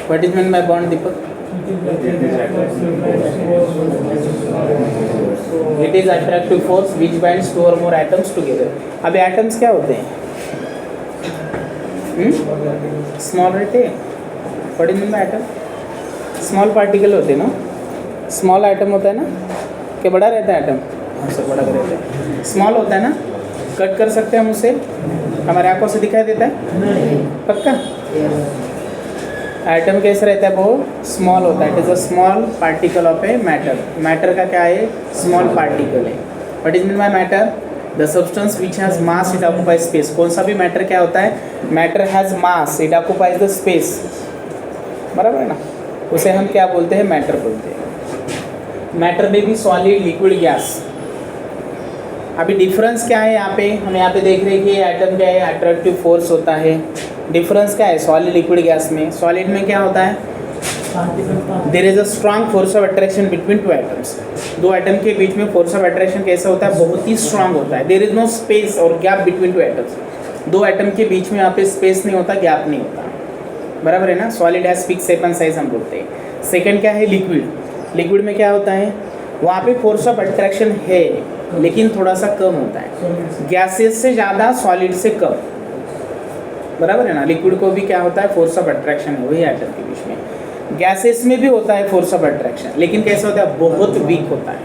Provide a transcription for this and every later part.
What is mean by bond Deepak? It is attractive force which binds two or more atoms together. अब atoms क्या होते हैं? Small रहते हैं। What is mean by atom? Small particle होते हैं ना, स्मॉल एटम होता है ना, क्या बड़ा रहता है एटम? हाँ सर, बड़ा रहता है, स्मॉल होता है ना, कट कर सकते हैं हम उसे, हमारे आंखों से दिखाई देता है पक्का? एटम कैसे रहता है? वो स्मॉल होता है। It is a small particle of a matter. Matter का क्या है? स्मॉल पार्टिकल है। What is mean bye matter? The substance which has mass it occupies space. कौन सा भी मैटर क्या होता है? Matter has mass it occupies the space, बराबर है ना, उसे हम क्या बोलते हैं? मैटर बोलते हैं। मैटर में भी सॉलिड, लिक्विड, गैस। अभी डिफरेंस क्या है यहाँ पे? हम यहाँ पे देख रहे हैं कि एटम क्या है? अट्रैक्टिव फोर्स होता है। डिफरेंस क्या है सॉलिड, लिक्विड, गैस में? सॉलिड में क्या होता है? There is a strong force of attraction between two atoms. दो एटम के बीच में फोर्स ऑफ अट्रैक्शन कैसा होता है? बहुत ही स्ट्रांग होता है। देयर इज नो स्पेस और गैप बिटवीन टू एटम्स। दो एटम के बीच में यहाँ पे स्पेस नहीं होता, गैप नहीं होता, बराबर है ना। Solid has fix shape and size हम बोलते हैं। सेकंड क्या है? लिक्विड। लिक्विड में क्या होता है? वहाँ पे फोर्स ऑफ अट्रैक्शन है लेकिन थोड़ा सा कम होता है, गैसेस से ज़्यादा, सॉलिड से कम, बराबर है ना। लिक्विड को भी क्या होता है? फोर्स ऑफ अट्रैक्शन है वही एटम के बीच में। गैसेस में भी होता है फोर्स ऑफ अट्रैक्शन, लेकिन कैसा होता है? बहुत वीक होता है,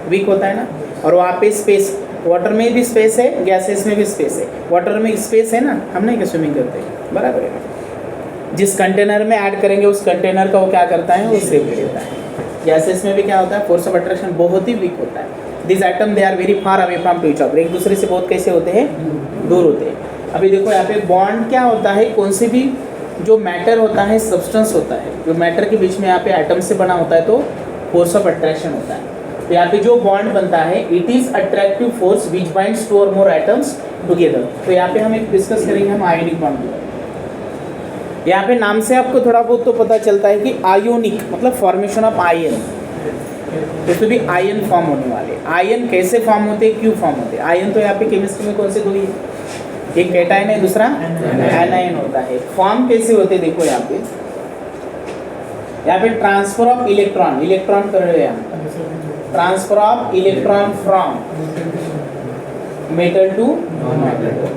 वीक होता है ना। और वहाँ पे स्पेस, वाटर में भी स्पेस है, गैसेस में भी स्पेस है। वाटर में स्पेस है ना, हम नहीं क्या स्विमिंग करते हैं, बराबर है ना। जिस कंटेनर में ऐड करेंगे उस कंटेनर का वो क्या करता है? वो सेफ देता है। गैसेस में भी क्या होता है? फोर्स ऑफ अट्रैक्शन बहुत ही वीक होता है। This atom they are very far away from to each other. एक दूसरे से बहुत कैसे होते हैं? दूर होते हैं। अभी देखो यहाँ पे बॉन्ड क्या होता है? कौन से भी जो मैटर होता है, सब्सटेंस होता है, जो मैटर के बीच में यहाँ पे एटम से बना होता है तो फोर्स ऑफ अट्रैक्शन होता है। तो यहाँ पे जो बॉन्ड बनता है it is attractive force which binds two or more atoms together. तो यहाँ पे हम एक डिस्कस करेंगे हम आयोनिक बॉन्ड। यहाँ पे नाम से आपको थोड़ा बहुत तो पता चलता है कि आयोनिक मतलब फॉर्मेशन ऑफ आयन, तो भी आयन फॉर्म होने वाले। आयन कैसे फॉर्म होते हैं, क्यों फॉर्म होते हैं? आयन तो यहाँ पे केमिस्ट्री में कौन से दो ही, एक कैटायन है, दूसरा एनायन होता है। फॉर्म कैसे होते हैं देखो यहाँ पे ट्रांसफर ऑफ इलेक्ट्रॉन, इलेक्ट्रॉन कर रहे हैं हम, transfer of electron from metal to non metal.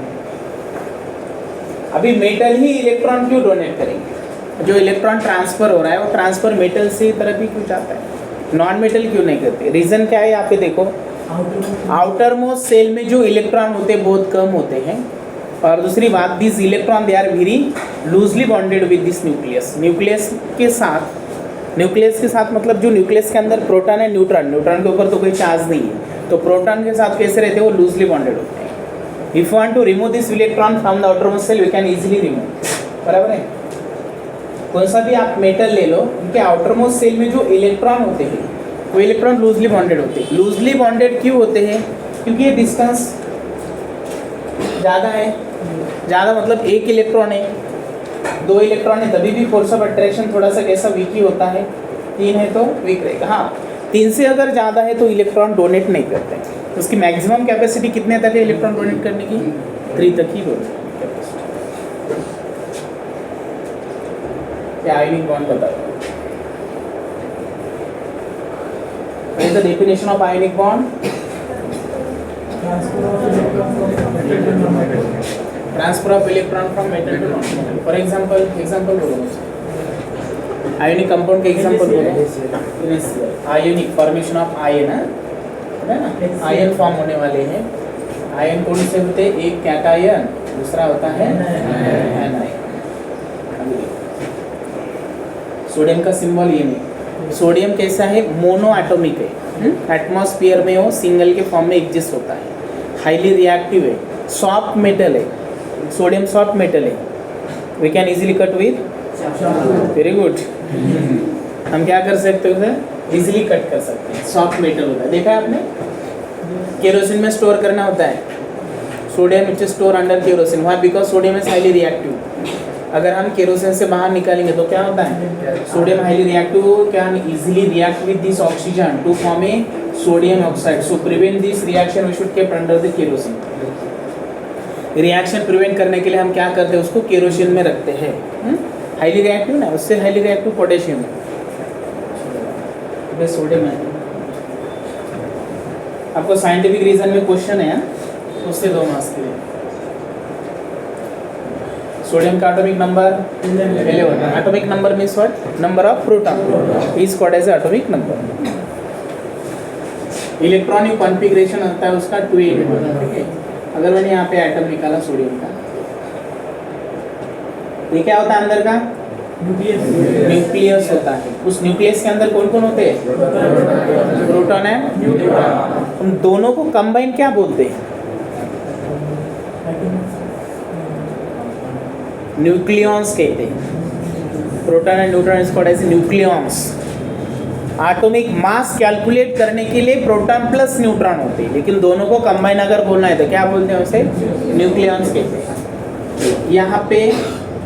अभी मेटल ही इलेक्ट्रॉन क्यों डोनेट करेंगे? जो इलेक्ट्रॉन ट्रांसफर हो रहा है वो ट्रांसफर मेटल से तरफ ही क्यों जाता है, नॉन मेटल क्यों नहीं करते? रीजन क्या है? यहाँ पे देखो, आउटर मोस्ट सेल में जो इलेक्ट्रॉन होते हैं बहुत कम होते हैं, और दूसरी बात this electron they are very loosely bonded with this nucleus. Nucleus के साथ मतलब जो न्यूक्लियस के अंदर प्रोटॉन है, न्यूट्रॉन, न्यूट्रॉन के ऊपर तो कोई चार्ज नहीं है, तो प्रोटॉन के साथ कैसे रहते हैं? वो लूजली बॉन्डेड होते हैं। If you want to remove this electron from the outermost shell we can easily remove, बराबर है। कौन सा भी आप मेटल ले लो, उनके आउटर मोस्ट सेल में जो इलेक्ट्रॉन होते हैं वो इलेक्ट्रॉन लूजली बॉन्डेड होते हैं। लूजली बॉन्डेड क्यों होते हैं? क्योंकि ये डिस्टेंस ज़्यादा है, ज़्यादा मतलब एक इलेक्ट्रॉन है, दो इलेक्ट्रॉन है तभी भी फोर्स ऑफ अट्रैक्शन थोड़ा सा कैसा वीक ही होता है, तीन है तो वीक रहेगा। हाँ, तीन से अगर ज़्यादा है तो इलेक्ट्रॉन डोनेट नहीं करते, उसकी मैक्सिमम कैपेसिटी कितने तक है इलेक्ट्रॉन डोनेट करने की? 3 तक ही डोनेट कैपेसिटी। क्या आयोनिक बॉन्ड बताओ? What is the definition of ionic bond? Transfer of electron from metal to non-metal. For example बोलो मुझे। Ionic compound के example बोलो। Ionic formation of ion है ना? आयन फॉर्म होने वाले हैं। आयन कौन से होते हैं? एक कैटायन, दूसरा होता है एनायन। सोडियम का सिंबल ये नहीं। सोडियम कैसा है? मोनो एटॉमिक है, एटमॉस्फेयर में वो सिंगल के फॉर्म में एग्जिस्ट होता है, हाईली रिएक्टिव है, सॉफ्ट मेटल है। सोडियम सॉफ्ट मेटल है, we can easily cut with, very good. हम क्या कर सकते हैं उसे? इजीली कट कर सकते हैं, सॉफ्ट मेटल होता है। देखा है आपने? केरोसिन में स्टोर करना होता है, sodium it store under kerosene, why? Because sodium is highly reactive. अगर हम केरोसिन से बाहर निकालेंगे तो क्या होता है? Sodium highly reactive can easily react with this oxygen to form a sodium oxide. So prevent this reaction we should keep under the kerosene. Reaction prevent करने के लिए हम क्या करते हैं? उसको केरोसिन में रखते हैं। हाईली रिएक्टिव ना, उससे हाईली रिएक्टिव पोटेशियम है, सोडियम है। आपको साइंटिफिक रीजन में क्वेश्चन है, उससे 2 मार्क्स के लिए। सोडियम का atomic number 11। Atomic number means what? Number of proton is called as atomic number. Electronic configuration होता है उसका 281, ठीक है। अगर मैंने यहाँ पे एटम निकाला सोडियम का, ये क्या होता है अंदर का? न्यूक्लियस होता है। उस न्यूक्लियस के अंदर कौन कौन होते हैं? प्रोटॉन है, न्यूट्रॉन। हम दोनों को कंबाइन क्या बोलते हैं? न्यूक्लियॉन्स कहते हैं। Proton and neutron is called as nucleons. Atomic mass calculate करने के लिए प्रोटॉन प्लस न्यूट्रॉन होते हैं, लेकिन दोनों को कंबाइन अगर बोलना है तो क्या बोलते हैं उसे? न्यूक्लियॉन्स कहते हैं। यहाँ पे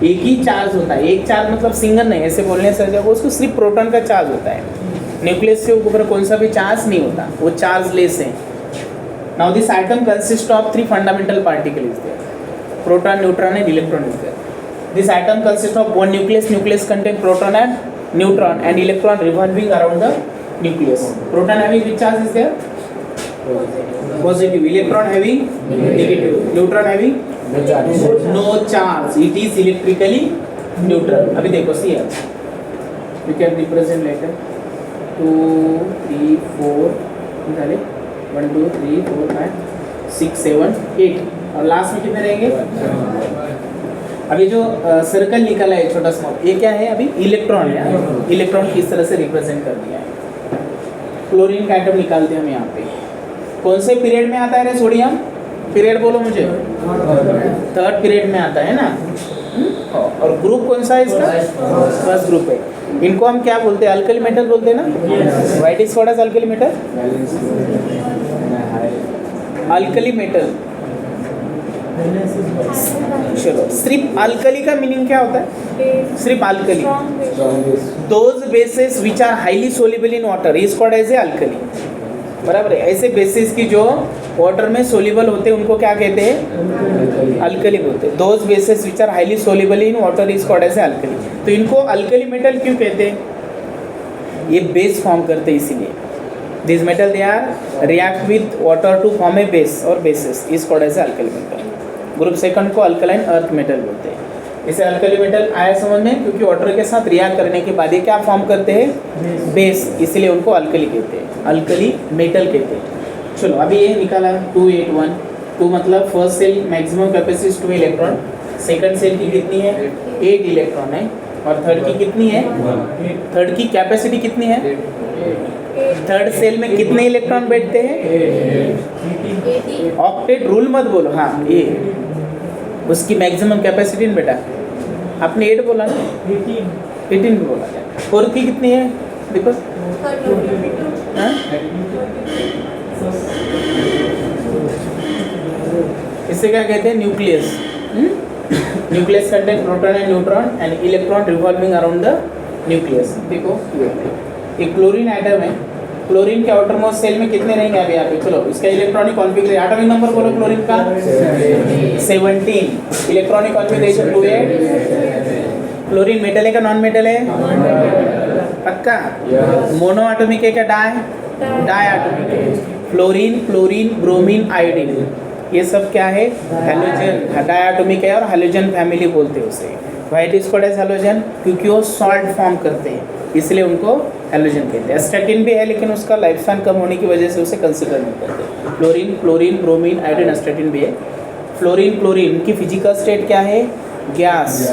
एक ही चार्ज होता है, एक चार्ज मतलब सिंगल नहीं, ऐसे बोलने से जब उसको सिर्फ प्रोटॉन का चार्ज होता है, न्यूक्लियस के ऊपर कौन सा भी चार्ज नहीं होता, वो चार्ज लेस है। Now this item consist of 3 fundamental particle is there, proton, neutron and electron is there. This atom consists of one nucleus. Nucleus contains proton and neutron, and electron revolving around the nucleus. Proton having which charge is there? Positive. Electron having negative. Neutron having no charge. It is electrically neutral. अभी देखो see here. We can represent later. 2, 3, 4. निकाले 1, 2, 3, 4, 5, 6, 7, 8. और last में कितने रहेंगे? अभी जो circle निकला है छोटा स्मॉल, ये क्या है? अभी इलेक्ट्रॉन है। इलेक्ट्रॉन किस तरह से रिप्रेजेंट कर दिया है। क्लोरीन का एटम निकालते हैं हम यहाँ पे। कौन से पीरियड में आता है रे सोडियम? पीरियड बोलो मुझे। 3rd पीरियड में आता है ना। और ग्रुप कौन सा है इसका? फर्स्ट ग्रुप है। इनको हम क्या बोलते हैं? अल्कली मेटल बोलते हैं ना। White is called as alkali metal. Alkali metal. चलो, सिर्फ अल्कली का मीनिंग क्या होता है? सिर्फ alkali, those bases which are highly soluble in water is called as a alkali. बराबर है। ऐसे बेसिस की जो वाटर में सोल्युबल होते हैं उनको क्या कहते हैं? अल्कली बोलते हैं। Those bases which are highly soluble in water is called as a alkali. तो इनको अल्कली मेटल क्यों कहते हैं? ये बेस फॉर्म करते हैं इसीलिए। This metal they are react with water to form a base, और basis is called as a alkali metal. Group second को अल्कलाइन अर्थ मेटल बोलते हैं। इसे अल्कली मेटल आया समझ में, क्योंकि वाटर के साथ रिएक्ट करने के बाद ये क्या फॉर्म करते हैं? बेस, इसलिए उनको अल्कली कहते हैं, अल्कली मेटल कहते हैं। चलो, अभी ये निकाला 281। 2 मतलब first shell maximum capacity 2 electron, second shell की कितनी है? 8 इलेक्ट्रॉन है, और थर्ड की कितनी है? थर्ड की कैपेसिटी कितनी है? थर्ड सेल में कितने इलेक्ट्रॉन बैठते हैं? ऑक्टेट रूल मत बोलो। हाँ, ये उसकी मैक्सिमम कैपेसिटी न बेटा, आपने 8 बोला ना, 18 भी बोला। फोर्थ की कितनी है? देखो, इसे क्या कहते हैं? Nucleus. Nucleus contain proton and neutron and electron revolving around the nucleus. देखो, ये क्लोरीन आइटम है। क्लोरीन के आउटरमोस्ट सेल में कितने रहेंगे अभी यहाँ पे? चलो, इसका इलेक्ट्रॉनिक कॉन्फ़िगरेशन, एटॉमिक नंबर बोलो क्लोरीन का 17। Electronic configuration 2. क्लोरीन मेटल है का नॉन मेटल है? पक्का? मोनो एटॉमिक है क्या डाई एटॉमिक है? फ्लोरीन, क्लोरीन, ब्रोमीन, आयोडीन, ये सब क्या है? हैलोजन, डाई एटॉमिक है, और हैलोजन फैमिली बोलते हैं उसे। White is called as halogen क्योंकि वो सॉल्ट फॉर्म करते हैं, इसलिए उनको हैलोजन कहते हैं। एस्टेटिन भी है, लेकिन उसका लाइफ स्पैन कम होने की वजह से उसे कंसिडर नहीं करते। फ्लोरीन, क्लोरीन, ब्रोमीन, आयोडीन, एस्टेटिन भी है। फ्लोरीन, क्लोरीन की फिजिकल स्टेट क्या है? गैस।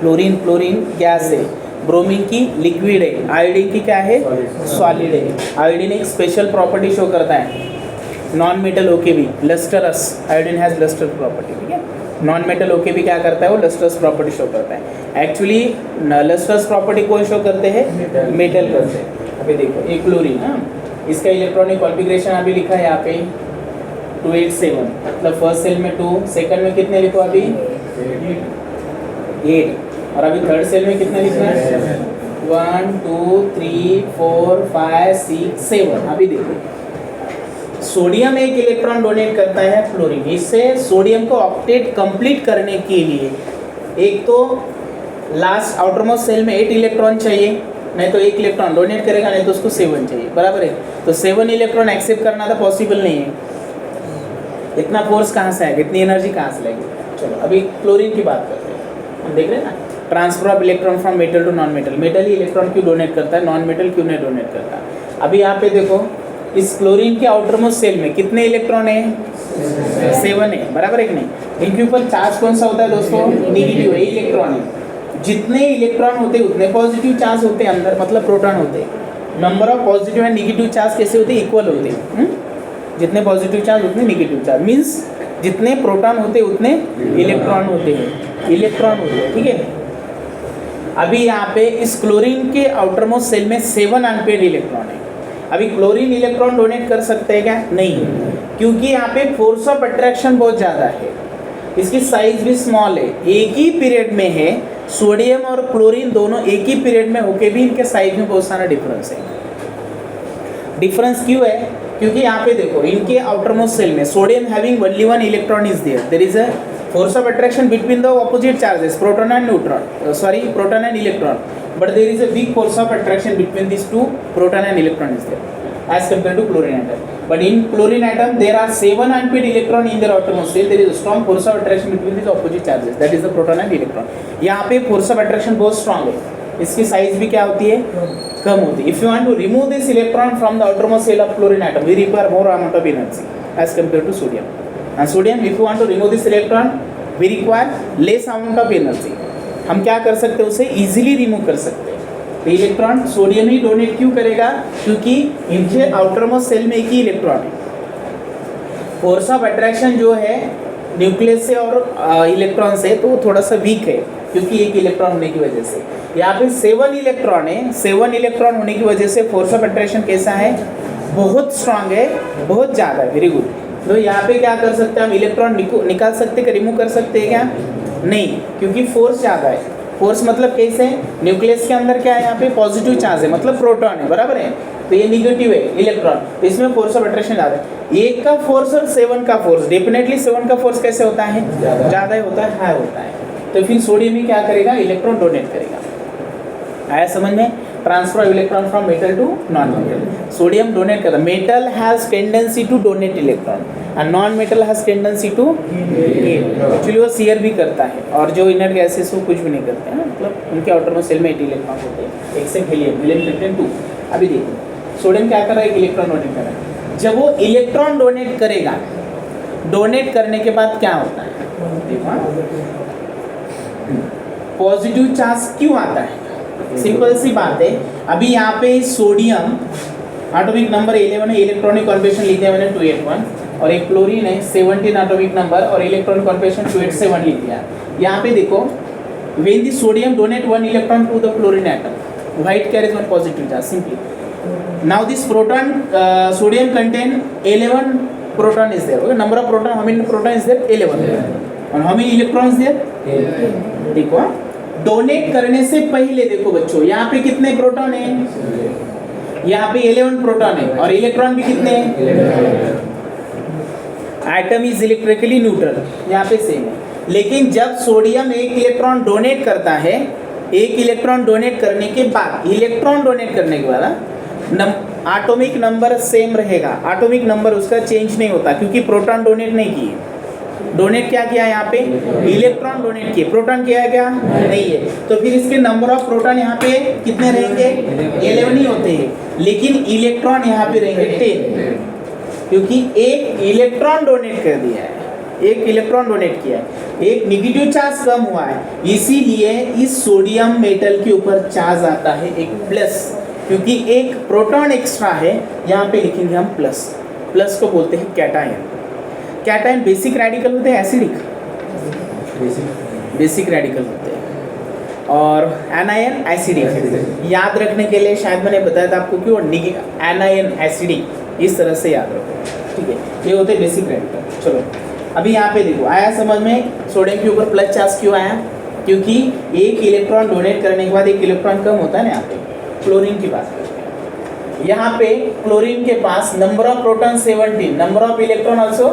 फ्लोरीन, क्लोरीन गैस है। ब्रोमीन की लिक्विड है। आयोडीन की क्या है? सॉलिड है। आयोडीन एक स्पेशल प्रॉपर्टी शो करता है, नॉन मेटल होके भी lustrous. Iodine has lustre property, ठीक है। नॉन मेटल होके भी क्या करता है? वो लस्टरस प्रॉपर्टी शो करता है। एक्चुअली लस्टरस प्रॉपर्टी कौन शो करते हैं? मेटल करते हैं। अभी देखो, एक क्लोरीन, हाँ, इसका इलेक्ट्रॉनिक कॉन्फ़िगरेशन अभी लिखा है यहाँ पे 287, मतलब फर्स्ट सेल में 2, सेकंड में कितने लिखो अभी? 8, और अभी थर्ड सेल में कितने लिखना है? 1, 2, 3, 4, 5, 6, 7। अभी देखो, सोडियम एक इलेक्ट्रॉन डोनेट करता है फ्लोरीन। इससे सोडियम को ऑक्टेट कंप्लीट करने के लिए एक तो लास्ट आउटरमोस्ट सेल में 8 इलेक्ट्रॉन चाहिए, नहीं तो 1 इलेक्ट्रॉन डोनेट करेगा, नहीं तो उसको 7 चाहिए, बराबर है। तो 7 इलेक्ट्रॉन एक्सेप्ट करना तो पॉसिबल नहीं है, इतना फोर्स कहाँ से आएगा, इतनी एनर्जी कहाँ से लगेगी। चलो अभी क्लोरीन की बात करते हैं, हम देख रहे हैं ना, transfer of electron from metal to non metal. Metal ही इलेक्ट्रॉन क्यों डोनेट करता है, नॉन मेटल क्यों नहीं डोनेट करता। अभी यहाँ पे देखो इस क्लोरीन के आउटरमोस्ट सेल में कितने इलेक्ट्रॉन है, 7 है, बराबर है कि नहीं। इनके ऊपर चार्ज कौन सा होता है दोस्तों, निगेटिव है, इलेक्ट्रॉन है। जितने इलेक्ट्रॉन होते हैं उतने पॉजिटिव चार्ज होते हैं अंदर, मतलब प्रोटॉन होते हैं। Number of positive and negative charge कैसे होते हैं, इक्वल होते हैं। जितने पॉजिटिव चार्ज उतने निगेटिव चार्ज, मीन्स जितने प्रोटॉन होते हैं उतने इलेक्ट्रॉन होते हैं, इलेक्ट्रॉन होते हैं, ठीक है। अभी यहाँ पे इस क्लोरीन के आउटरमोस्ट सेल में 7 अनपेड इलेक्ट्रॉन है। अभी क्लोरीन इलेक्ट्रॉन डोनेट कर सकते हैं क्या, नहीं, क्योंकि यहाँ पे फोर्स ऑफ अट्रैक्शन बहुत ज़्यादा है, इसकी साइज भी स्मॉल है। एक ही पीरियड में है, सोडियम और क्लोरीन दोनों एक ही पीरियड में होके भी इनके साइज में बहुत सारा डिफरेंस है। डिफरेंस क्यों है, क्योंकि यहाँ पे देखो इनके आउटरमोस्ट सेल में sodium having only 1 electron is there is a force of attraction between the opposite charges, proton and neutron, proton and electron, but there is a weak force of attraction between these two, proton and electron is there as compared to chlorine atom. But in chlorine atom there are 7 unpaired electron in their outermost shell, there is a strong force of attraction between these opposite charges, that is the proton and electron. यहाँ पे force of attraction बहुत strong है, इसकी size भी क्या होती है, कम होती है। If you want to remove this electron from the outermost shell of chlorine atom, we require more amount of energy as compared to sodium. And sodium, if you want to remove this electron, we require less amount of energy. हम क्या कर सकते हैं, उसे easily remove कर सकते हैं। तो इलेक्ट्रॉन सोडियम ही डोनेट क्यों करेगा, क्योंकि इनके आउटरमोस्ट सेल में एक ही इलेक्ट्रॉन है। फोर्स ऑफ अट्रैक्शन जो है न्यूक्लियस से और इलेक्ट्रॉन से तो थोड़ा सा वीक है, क्योंकि एक इलेक्ट्रॉन होने की वजह से। यहाँ पे 7 इलेक्ट्रॉन है, 7 इलेक्ट्रॉन होने की वजह से फोर्स ऑफ अट्रैक्शन कैसा है, बहुत स्ट्रांग है, बहुत ज़्यादा, वेरी गुड। तो यहाँ पे क्या कर सकते हैं हम, इलेक्ट्रॉन निकाल सकते हैं, रिमूव कर सकते हैं क्या, नहीं, क्योंकि फोर्स ज़्यादा है। फोर्स मतलब कैसे, न्यूक्लियस के अंदर क्या है, यहाँ पे पॉजिटिव चार्ज है, मतलब प्रोटॉन है, बराबर है, तो ये निगेटिव है इलेक्ट्रॉन, तो इसमें फोर्स ऑफ अट्रैक्शन ज़्यादा है। 1 का फोर्स और 7 का फोर्स, डेफिनेटली 7 का फोर्स कैसे होता है, ज़्यादा होता है, हाई होता है। तो फिर सोडियम ही क्या करेगा, इलेक्ट्रॉन डोनेट करेगा। आया समझ में, transfer of electron from metal to non metal. Sodium donate करता है, metal has tendency to donate electron and non metal has tendency to actually वो शेयर भी करता है, और जो इनर्ट गैसेस वो कुछ भी नहीं करते हैं, मतलब उनके आउटर में सेल में 8 इलेक्ट्रॉन होते हैं, एक्सेप्ट हीलियम 2। अभी देखिए सोडियम क्या कर रहा है, इलेक्ट्रॉन डोनेट कर रहा है। जब वो इलेक्ट्रॉन डोनेट करेगा, डोनेट करने के बाद क्या होता है, देखो पॉजिटिव चार्ज क्यों आता है, सिंपल सी बात है। अभी यहाँ पे सोडियम एटॉमिक नंबर 11 है, इलेक्ट्रॉनिक कॉन्फिगरेशन लिथियम है 281, और एक क्लोरीन है 17 एटॉमिक नंबर और इलेक्ट्रॉनिक कॉन्फिगरेशन 287 लिथियम। यहाँ पे देखो when the sodium donate 1 electron to the chlorine atom, white carries 1 positive charge simply. Now this proton sodium contain 11 proton is there, number of proton, how many proton is there, 11, और how many electrons there, देखो donate करने से पहले देखो बच्चों, यहाँ पे कितने प्रोटॉन है, यहाँ पे 11 प्रोटॉन है, और इलेक्ट्रॉन भी कितने हैं, एटम इज इलेक्ट्रिकली न्यूट्रल, यहाँ पे सेम है। लेकिन जब सोडियम 1 इलेक्ट्रॉन डोनेट करता है, 1 इलेक्ट्रॉन डोनेट करने के बाद, इलेक्ट्रॉन डोनेट करने के बाद एटॉमिक नंबर सेम रहेगा, एटॉमिक नंबर उसका चेंज नहीं होता, क्योंकि प्रोटॉन डोनेट नहीं किए। डोनेट क्या किया यहाँ पे, इलेक्ट्रॉन डोनेट किए, प्रोटॉन किया है क्या, नहीं है। तो फिर इसके नंबर ऑफ प्रोटॉन यहाँ पे कितने रहेंगे, 11 ही होते हैं, लेकिन इलेक्ट्रॉन यहाँ पे रहेंगे 10, क्योंकि एक इलेक्ट्रॉन डोनेट कर दिया है, एक इलेक्ट्रॉन डोनेट किया है, एक निगेटिव चार्ज कम हुआ है, इसीलिए इस सोडियम मेटल के ऊपर चार्ज आता है एक प्लस, क्योंकि एक प्रोटॉन एक्स्ट्रा है। यहाँ पे लिखेंगे हम प्लस, प्लस को बोलते हैं कैटायन। कैटायन बेसिक रेडिकल होते हैं, एसिडिक बेसिक रेडिकल होते हैं, और एनायन एसिडिक। याद रखने के लिए शायद मैंने बताया था आपको कि एनायन एसिडिक, इस तरह से याद रखो, ठीक है, ये होते हैं बेसिक रेडिकल। चलो अभी यहाँ पे देखो, आया समझ में, सोडियम के ऊपर प्लस चार्ज क्यों आया, क्योंकि 1 इलेक्ट्रॉन डोनेट करने के बाद 1 इलेक्ट्रॉन कम होता है ना। यहाँ पे क्लोरीन की बात करते हैं, यहाँ पे क्लोरीन के पास number of proton 17, number of electron also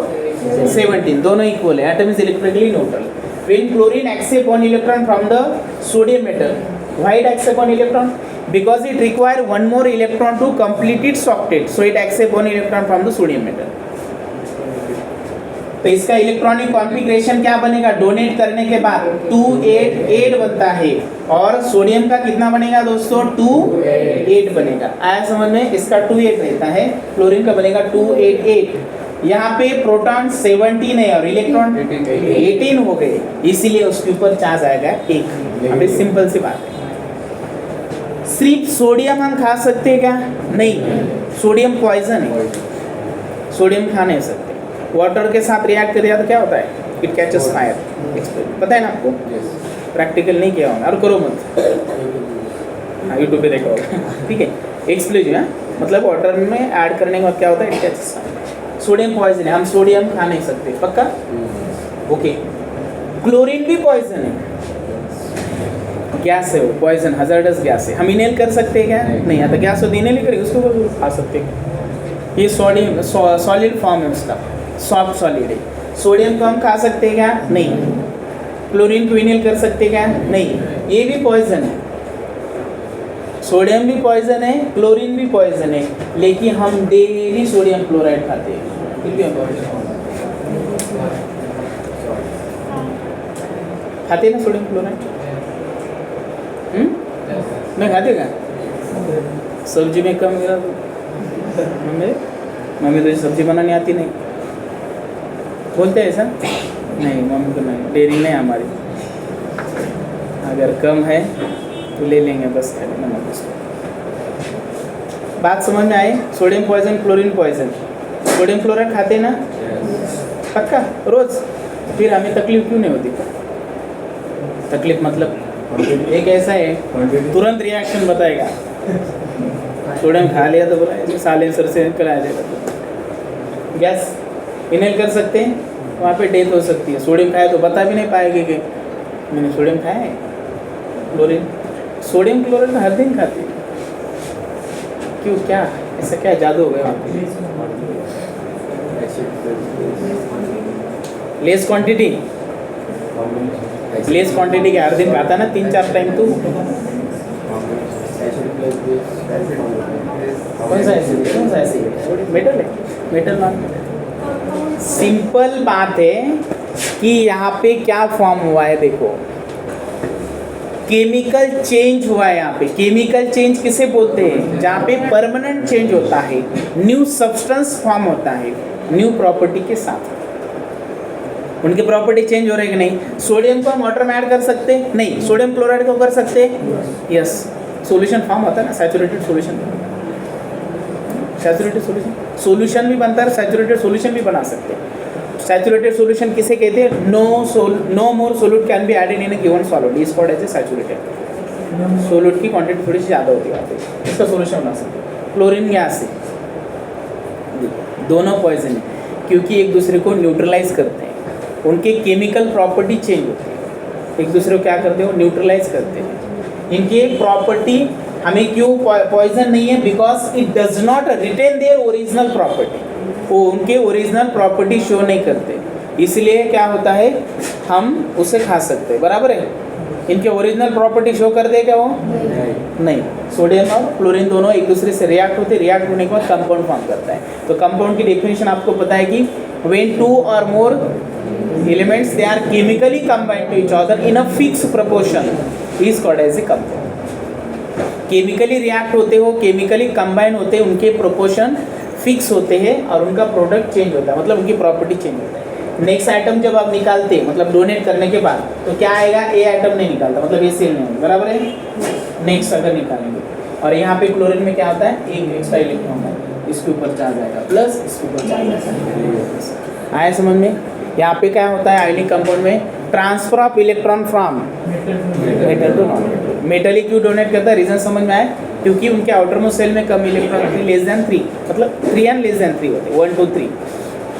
17, दोनों इक्वल है, atom is electrically neutral. when chlorine accepts one electron from the sodium metal. Why it accepts one electron? Because it requires one more electron to complete its octet, so it accepts one electron from the sodium metal. तो इसका electronic configuration क्या बनेगा? Donate करने के बाद 288 बनता है, और सोडियम का कितना बनेगा दोस्तों? 28 बनेगा। आया समझ में? इसका 28 रहता है, क्लोरीन का बनेगा 288। यहाँ पे प्रोटॉन 17 है और इलेक्ट्रॉन 18 हो गए, इसीलिए उसके ऊपर चार्ज आएगा 1। अभी सिंपल सी बात है। सिर्फ सोडियम हम खा सकते हैं क्या? नहीं, सोडियम पॉइजन है, सोडियम खा नहीं सकते। वाटर के साथ रिएक्ट करेगा तो क्या होता है? इट कैचेस फायर, पता है ना आपको? प्रैक्टिकल नहीं किया होगा, और करो मत, हाँ यूट्यूब पे देखा होगा, ठीक है। एक्सप्लोजिव है, मतलब वाटर में ऐड करने के बाद क्या होता है? It catches fire. Sodium poison है, हम सोडियम खा नहीं सकते, पक्का? ओके। क्लोरीन भी पॉइजन है, गैस है वो, पॉइजन हजार्डस गैस है। हम इनहेल कर सकते हैं क्या? नहीं आता। गैस हो इनहेल करेंगे, उसको खा सकते हैं। ये सोडियम सॉलिड फॉर्म है उसका, सॉफ्ट सॉलिड है। सोडियम को हम खा सकते हैं क्या? नहीं। क्लोरीन को इनहेल कर सकते हैं क्या? नहीं। ये भी पॉइजन है, सोडियम भी पॉइजन है, क्लोरीन भी पॉइजन है, लेकिन हम डेली सोडियम क्लोराइड खाते हैं। खाते हैं ना सोडियम क्लोराइड? मैं खाते क्या? सब्जी में कम मेरा मम्मी तो सब्जी बनानी आती नहीं, बोलते हैं ऐसा? नहीं, मम्मी को नहीं, डेयरी नहीं हमारी, अगर कम है तो ले लेंगे बस, खाली नमक उसको। बात समझ में आई? Sodium poison, chlorine poison. Sodium chloride खाते हैं ना? पक्का रोज? फिर हमें तकलीफ क्यों नहीं होती? तकलीफ मतलब एक ऐसा है, तुरंत रिएक्शन बताएगा। सोडियम खा लिया तो बोला साइलेंसर से निकल आ जाएगा। गैस इनहेल कर सकते हैं, वहाँ पे डेथ हो सकती है। सोडियम खाए तो बता भी नहीं पाएंगे कि मैंने सोडियम खाया है। क्लोरीन, सोडियम क्लोराइड हर दिन खाते हैं, क्यों? क्या ऐसा क्या जादू हो गया? लेस क्वांटिटी के हर दिन खाता ना 3-4 टाइम। तो कौन सा एसिड? कौन सा एसिड? मेटल है, मेटल नॉन मेटल। सिंपल बात है कि यहाँ पे क्या फॉर्म हुआ है, देखो केमिकल चेंज हुआ है। यहाँ पे केमिकल चेंज किसे बोलते हैं? जहाँ पे परमानेंट चेंज होता है, न्यू सब्सटेंस फॉर्म होता है न्यू प्रॉपर्टी के साथ। उनकी प्रॉपर्टी चेंज हो रही है कि नहीं? सोडियम को हम वाटर में ऐड कर सकते हैं? नहीं। सोडियम क्लोराइड को कर सकते हैं? यस। सॉल्यूशन फॉर्म होता है ना, सैचुरेटेड सॉल्यूशन। सैचुरेटेड सॉल्यूशन भी बनता है, सैचुरेटेड सॉल्यूशन भी बना सकते हैं। सैचुरेटेड सॉल्यूशन किसे कहते हैं? No more solute can be added in a given solid, is called as a saturated. Solute की क्वांटिटी थोड़ी सी ज़्यादा होती है, इसका सॉल्यूशन बना सकते हैं। क्लोरीन गैस है, दोनों पॉइजन है, क्योंकि एक दूसरे को न्यूट्रलाइज करते हैं, उनके केमिकल प्रॉपर्टी चेंज होती है, एक दूसरे को क्या करते हो? न्यूट्रलाइज करते हैं। इनके प्रॉपर्टी हमें क्यों पॉइजन नहीं है? Because it does not retain their original property, वो उनके ओरिजिनल प्रॉपर्टी शो नहीं करते, इसलिए क्या होता है? हम उसे खा सकते हैं, बराबर है। इनके ओरिजिनल प्रॉपर्टी शो कर दे क्या वो? नहीं। सोडियम और क्लोरीन दोनों एक दूसरे से रिएक्ट होते, रिएक्ट होने के बाद कंपाउंड फॉर्म करता है। तो कंपाउंड की डेफिनेशन आपको पता है कि when 2 or more elements they are chemically combined to each other in a fixed proportion is called as a compound। Chemically react होते हो, केमिकली कंबाइन होते हैं, उनके प्रोपोर्शन फिक्स होते हैं और उनका प्रोडक्ट चेंज होता है, मतलब उनकी प्रॉपर्टी चेंज होता है। नेक्स्ट आइटम जब आप निकालते हैं, मतलब डोनेट करने के बाद, तो क्या आएगा? ए आइटम नहीं निकालता, मतलब ए सेल नहीं होगा, बराबर है। नेक्स्ट अगर निकालेंगे, और यहाँ पे क्लोरीन में क्या होता है? एक एक्स्ट्रा इलेक्ट्रॉन है, इसके ऊपर चार्ज आएगा प्लस, इसके ऊपर चार्ज आएगा। आया समझ में? यहाँ पे क्या होता है आयनिक कंपाउंड में? Transfer of electron from metal to non metal. Metal ही क्यों डोनेट करता है? रीजन समझ में आया? क्योंकि उनके आउटरमोस्ट सेल में कम इलेक्ट्रॉन होते हैं, लेस देन 3, मतलब 3 and less than 3 होते हैं, 1 to 3।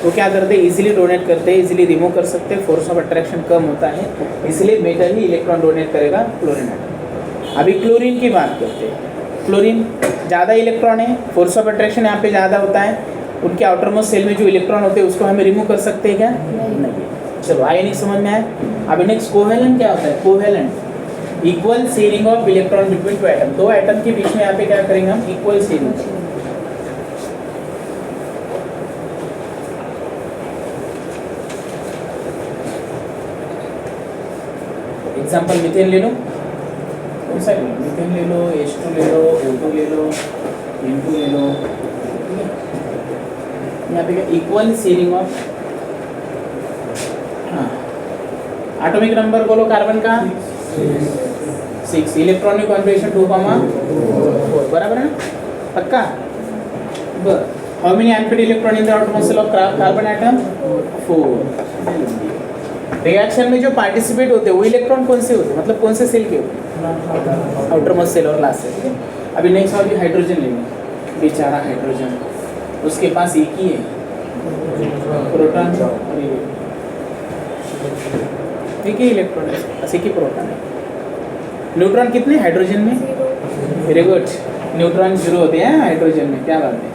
तो क्या करते हैं? इजीली डोनेट करते हैं, इजीली रिमूव कर सकते हैं, फोर्स ऑफ अट्रैक्शन कम होता है, इसलिए मेटल ही इलेक्ट्रॉन डोनेट करेगा क्लोरीन आइटम। अभी क्लोरीन की बात करते हैं। क्लोरीन ज़्यादा इलेक्ट्रॉन है, फोर्स ऑफ अट्रैक्शन यहाँ पे ज़्यादा होता है, उनके आउटरमोस्ट सेल में जो इलेक्ट्रॉन होते हैं उसको हमें रिमूव कर सकते हैं क्या? नहीं। चलो आयनिक समझ में आया। अभी नेक्स्ट कोवेलेंट क्या होता है? Covalent equal sharing of electron between two atom. दो एटम के बीच में यहाँ पे क्या करेंगे हम? Equal sharing. एग्जाम्पल मीथेन ले लो, कौन सा ले लो? मीथेन ले लो, H2 ले लो, O2 ले लो, N2 ले लो। यहाँ पे क्या? Equal sharing of, atomic number बोलो कार्बन का 6, इलेक्ट्रॉनिक कॉन्फ़िगरेशन 2,4, बराबर है ना? पक्का? How many unpaired electron in the outermost shell of carbon atom? 4। Reaction में जो पार्टिसिपेट होते हैं वो इलेक्ट्रॉन कौन से होते हैं, मतलब कौन से सेल के होते हैं? आउटरमोस्ट शेल और लास्ट सेल। अभी नेक्स्ट अभी हाइड्रोजन लेंगे, बेचारा हाइड्रोजन, उसके पास एक ही है प्रोटॉन और एक ही इलेक्ट्रॉन है, बस एक ही प्रोटॉन है। न्यूट्रॉन कितने हाइड्रोजन में? वेरी गुड, न्यूट्रॉन 0 होते हैं हाइड्रोजन में, क्या बात है।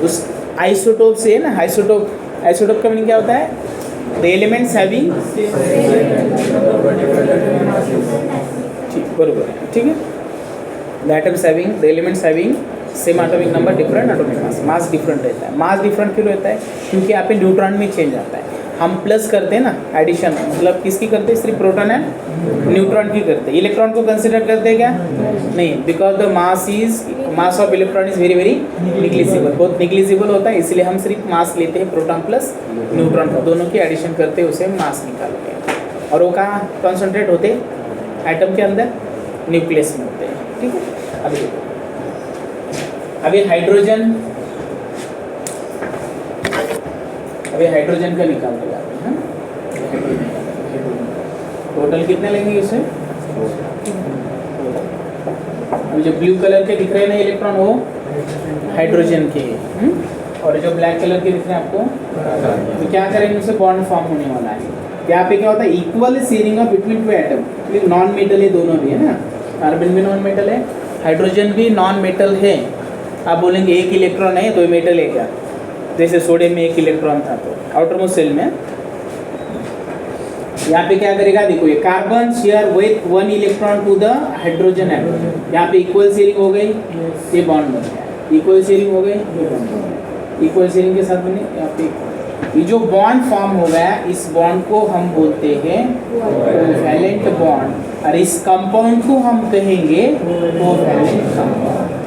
उस आइसोटोप से है ना, आइसोटोप, आइसोटोप का मीनिंग क्या होता है? द एलिमेंट्स हैविंग, ठीक बरोबर है, ठीक है। The atoms having, the elements having same atomic number, different atomic mass. Mass different रहता है। मास डिफरेंट क्यों रहता है? क्योंकि यहाँ पे न्यूट्रॉन में चेंज आता है। हम प्लस करते हैं ना, एडिशन, मतलब किसकी करते हैं? सिर्फ प्रोटॉन है न्यूट्रॉन की करते हैं। इलेक्ट्रॉन को कंसिडर करते हैं क्या? नहीं, because the mass of electron is very very negligible, बहुत निग्लिजिबल होता है, इसलिए हम सिर्फ मास लेते हैं प्रोटॉन प्लस न्यूट्रॉन का, दोनों की एडिशन करते हैं, उसे मास निकालते हैं। और वो कहाँ कॉन्सेंट्रेट होते हैं? एटम के अंदर, न्यूक्लियस में होते हैं, ठीक है। अभी देखो, अभी हाइड्रोजन का निकाल देगा, टोटल कितने लेंगे इसे? अभी जो ब्लू कलर के दिख रहे हैं ना इलेक्ट्रॉन, वो हाइड्रोजन के हैं, और जो ब्लैक कलर के दिख रहे हैं आपको, तो क्या करेंगे? उससे बॉन्ड फॉर्म होने वाला है। यहाँ पे क्या होता है? Equal sharing of between two atom. Non metal है, दोनों भी है ना, कार्बन भी नॉन मेटल है, हाइड्रोजन भी नॉन मेटल है। आप बोलेंगे एक इलेक्ट्रॉन है, 2 मेटल है क्या? जैसे सोडियम में 1 इलेक्ट्रॉन था, तो आउटरमोस्ट शेल में यहाँ पे क्या करेगा? देखो, ये carbon share with 1 electron to the hydrogen atom. यहाँ पे इक्वल शेयरिंग हो गई, ये बॉन्ड बन गया। इक्वल शेयरिंग हो गई, ये बॉन्ड बन गया। इक्वल शेयरिंग के साथ बने यहाँ पे ये जो बॉन्ड फॉर्म हो गया, इस बॉन्ड को हम बोलते हैं कोवैलेंट बॉन्ड, और इस कंपाउंड को हम कहेंगे कोवैलेंट कंपाउंड।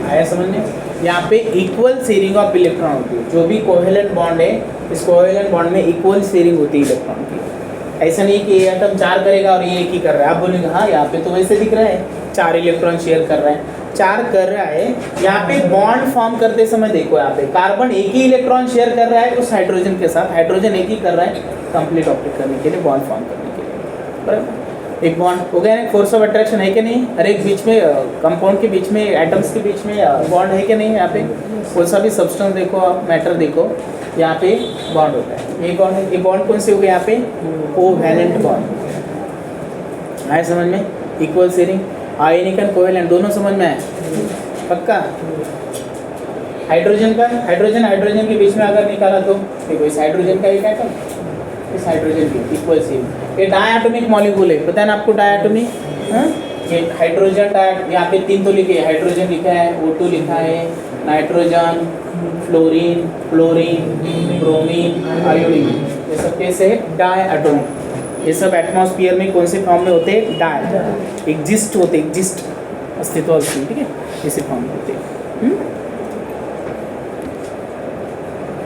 आया समझ में? यहाँ पे इक्वल शेयरिंग ऑफ इलेक्ट्रॉन होती है। जो भी कोवैलेंट बॉन्ड है, इस कोवैलेंट बॉन्ड में इक्वल शेयरिंग होती है इलेक्ट्रॉन की। ऐसा नहीं कि ये एटम 4 करेगा और ये 1 ही कर रहा है। आप बोलेंगे हाँ, यहाँ पे तो वैसे दिख रहा है 4 इलेक्ट्रॉन शेयर कर रहा है, 4 कर रहा है। यहाँ पे बॉन्ड फॉर्म करते समय देखो, यहाँ पे कार्बन 1 ही इलेक्ट्रॉन शेयर कर रहा है उस हाइड्रोजन के साथ, हाइड्रोजन 1 ही कर रहा है कंप्लीट ऑप्टिक करने के लिए, बॉन्ड फॉर्म करने के लिए, बराबर। एक बॉन्ड हो गया ना, फोर्स ऑफ अट्रैक्शन है कि नहीं? हर एक बीच में, कंपाउंड के बीच में, एटम्स के बीच में बॉन्ड है कि नहीं? यहाँ पे कोई सा भी सब्सटेंस देखो, आप मैटर देखो, यहाँ पे बॉन्ड होता है। एक बॉन्ड है, ये बॉन्ड कौन से हो गए? यहाँ पे कोवैलेंट बॉन्ड। आए समझ में? Equal sharing, ionic and covalent दोनों समझ में आए? पक्का? हाइड्रोजन का, हाइड्रोजन के बीच में अगर निकाला तो देखो, इस हाइड्रोजन का एक एटम, इस हाइड्रोजन की इक्वल शेयरिंग। ये डायटोमिक मॉलिक्यूल है, पता है ना आपको डायटोमिक? ये हाइड्रोजन यहाँ पे 3 तो लिखे, हाइड्रोजन लिखा है, O2 लिखा है, नाइट्रोजन, फ्लोरीन, ब्रोमीन, आयोडीन, ये सब कैसे है? डायटोमिक। ये सब एटमॉस्फेयर में कौन से फॉर्म में होते हैं? डाय, एग्जिस्ट होते, एग्जिस्ट, अस्तित्व, ठीक है, इसी फॉर्म में होते हैं।